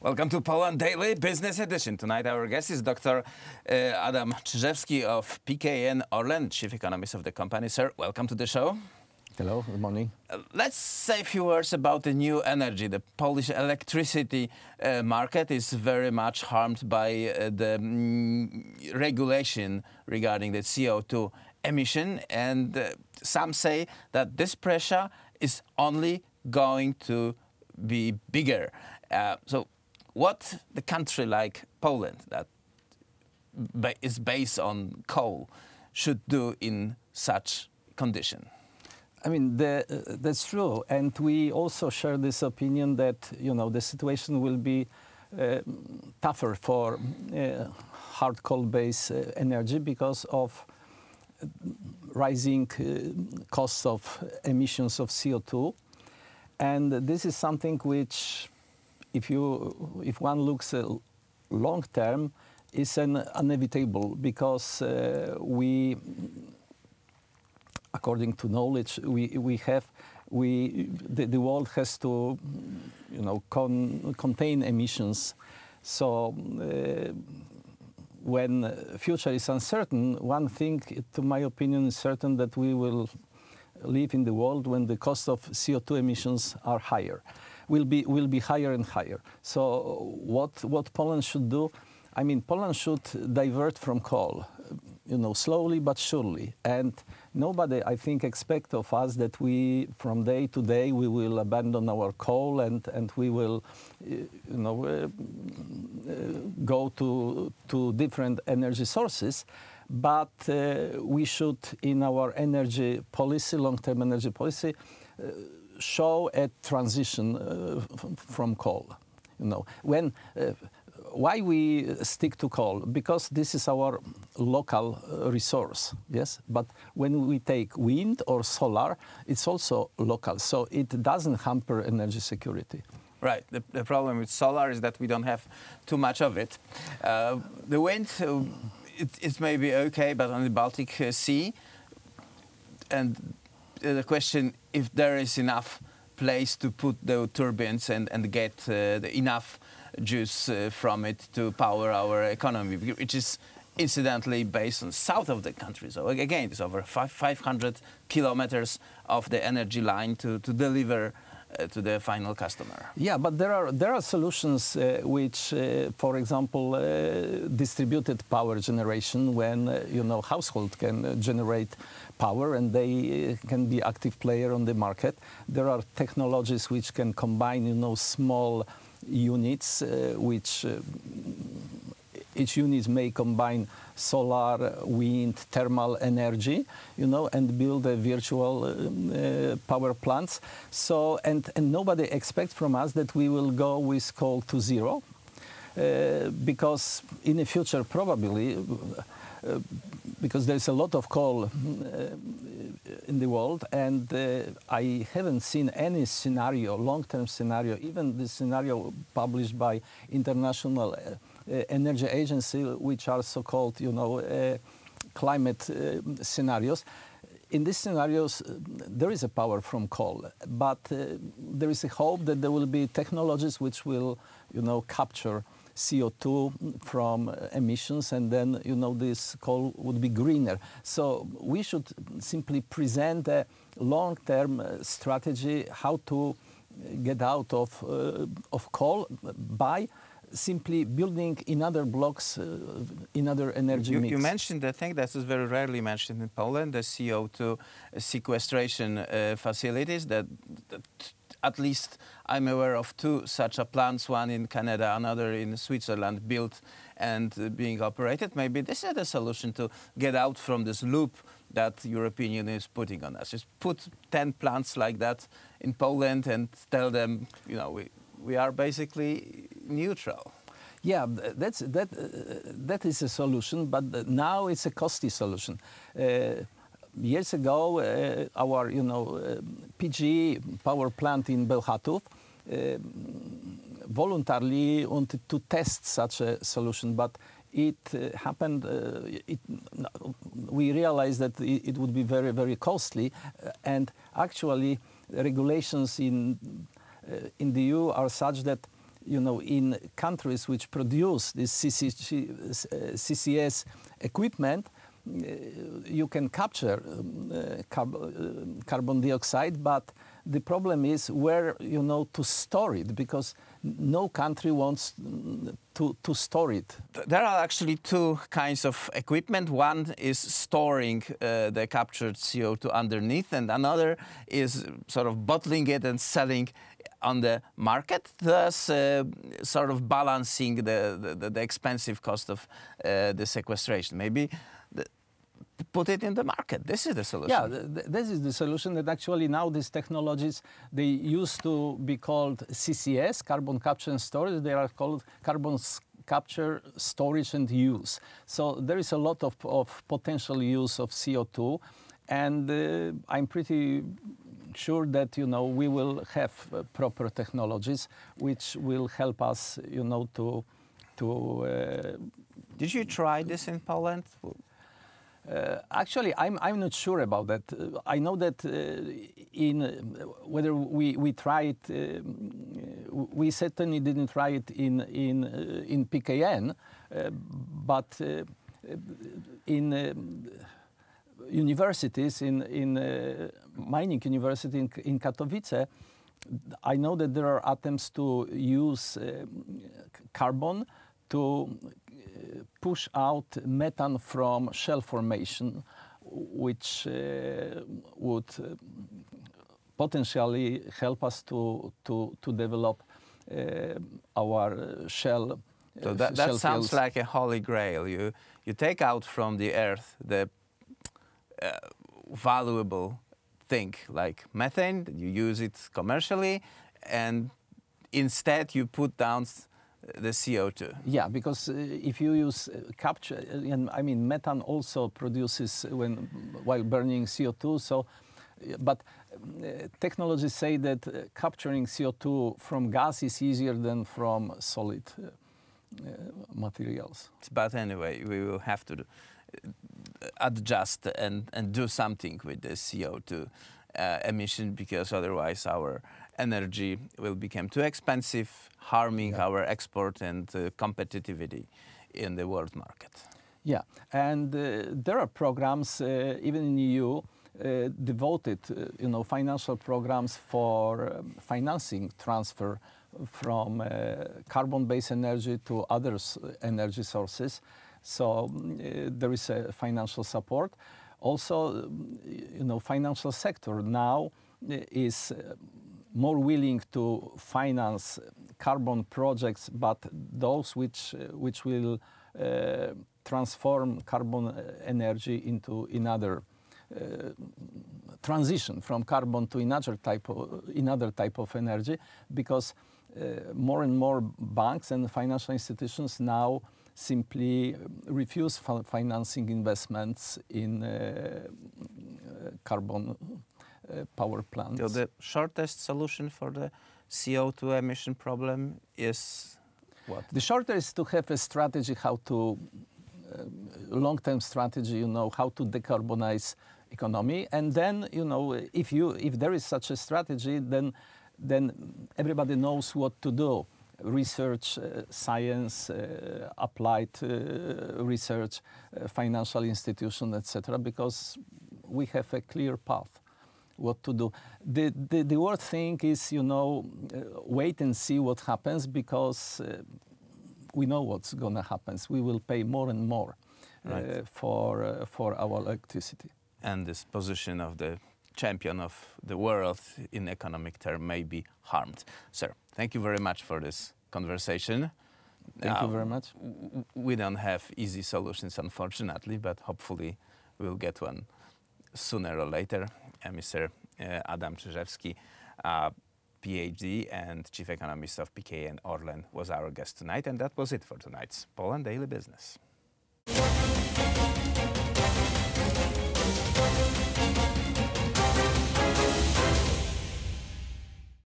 Welcome to Poland Daily Business Edition. Tonight our guest is Dr. Adam Czyżewski of PKN Orlen, Chief Economist of the company. Sir, welcome to the show. Hello, good morning. Let's say a few words about the new energy. The Polish electricity market is very much harmed by the regulation regarding the CO2 emission, and some say that this pressure is only going to be bigger. So what the country like Poland, that is based on coal, should do in such condition? I mean, that's true, and we also share this opinion that the situation will be tougher for hard coal-based energy because of rising costs of emissions of CO2, and this is something which, if one looks long term, is inevitable because according to knowledge the world has to contain emissions. So when future is uncertain, one thing, to my opinion, is certain, that we will live in the world when the cost of CO2 emissions are higher, will be higher and higher. So what Poland should do? I mean, Poland should divert from coal, slowly but surely. And nobody, I think, expects of us that we, from day to day, we will abandon our coal and we will, go to different energy sources. But we should, in our energy policy, long-term energy policy, show a transition from coal. Why we stick to coal? Because this is our local resource, yes? But when we take wind or solar, it's also local, so it doesn't hamper energy security. Right. The problem with solar is that we don't have too much of it. The wind, it's maybe okay, but on the Baltic Sea. And the question, if there is enough place to put the turbines and get enough juice from it to power our economy, which is incidentally based on south of the country. So again, it's over 500 kilometers of the energy line to deliver to the final customer. Yeah, but there are solutions which, for example, distributed power generation, when household can generate power and they can be active player on the market. There are technologies which can combine small units, which each unit may combine solar, wind, thermal energy, and build a virtual power plants. So, and nobody expects from us that we will go with coal to zero, because in the future probably, because there's a lot of coal in the world, and I haven't seen any scenario, long-term scenario, even the scenario published by International Energy Agency, which are so-called, climate scenarios. In these scenarios, there is a power from coal, but there is a hope that there will be technologies which will, capture CO2 from emissions, and then, this coal would be greener. So we should simply present a long-term strategy how to get out of coal by simply building in other blocks, in other energy mix. You mentioned the thing that is very rarely mentioned in Poland, the CO2 sequestration facilities that at least I'm aware of two such plants, one in Canada, another in Switzerland, built and being operated. Maybe this is the solution to get out from this loop that European Union is putting on us. Just put 10 plants like that in Poland and tell them, we are basically neutral. Yeah, that is a solution, but now it's a costly solution. Years ago, our PGE power plant in Bełchatów voluntarily wanted to test such a solution, but it happened. We realized that it would be very, very costly, and actually regulations in the EU are such that in countries which produce this CCS equipment, you can capture carbon dioxide, but the problem is where, to store it, because no country wants to store it. There are actually two kinds of equipment. One is storing the captured CO2 underneath, and another is sort of bottling it and selling on the market, thus sort of balancing the expensive cost of the sequestration. Maybe put it in the market. This is the solution. Yeah, this is the solution. That actually now these technologies, they used to be called CCS, carbon capture and storage. They are called carbon capture, storage and use. So there is a lot of potential use of CO2, and I'm pretty sure that we will have proper technologies which will help us to Did you try this in Poland? Actually, I'm not sure about that. I know that whether we try it, we certainly didn't try it in PKN, but in universities, in mining university in Katowice, I know that there are attempts to use carbon to push out methane from shell formation, which would potentially help us to develop our shell. So that sounds like a holy grail. You take out from the earth the valuable thing like methane, you use it commercially, and instead you put down the CO2. Yeah, because if you use capture, and I mean methane also produces while burning CO2. So, but technologies say that capturing CO2 from gas is easier than from solid materials. But anyway, we will have to adjust and do something with the CO2 emission, because otherwise our energy will become too expensive, harming our export and competitivity in the world market. Yeah, and there are programs, even in EU, devoted, financial programs for financing transfer from carbon-based energy to other energy sources. So there is a financial support. Also, financial sector now is more willing to finance carbon projects, but those which will transform carbon energy into another transition from carbon to another type of energy, because more and more banks and financial institutions now simply refuse financing investments in carbon power plants. So the shortest solution for the CO2 emission problem is what? The shortest is to have a strategy long-term strategy, how to decarbonize economy. And then, if there is such a strategy, then everybody knows what to do. Research, science, applied research, financial institution, etc., because we have a clear path what to do. The worst thing is, wait and see what happens, because we know what's going to happen. We will pay more and more for our electricity. And this position of the champion of the world in economic term may be harmed. Sir, thank you very much for this conversation. Thank you very much. We don't have easy solutions, unfortunately, but hopefully we'll get one sooner or later. Mr. Adam Czyżewski, PhD and Chief Economist of PKN Orlen, was our guest tonight, and that was it for tonight's Poland Daily Business.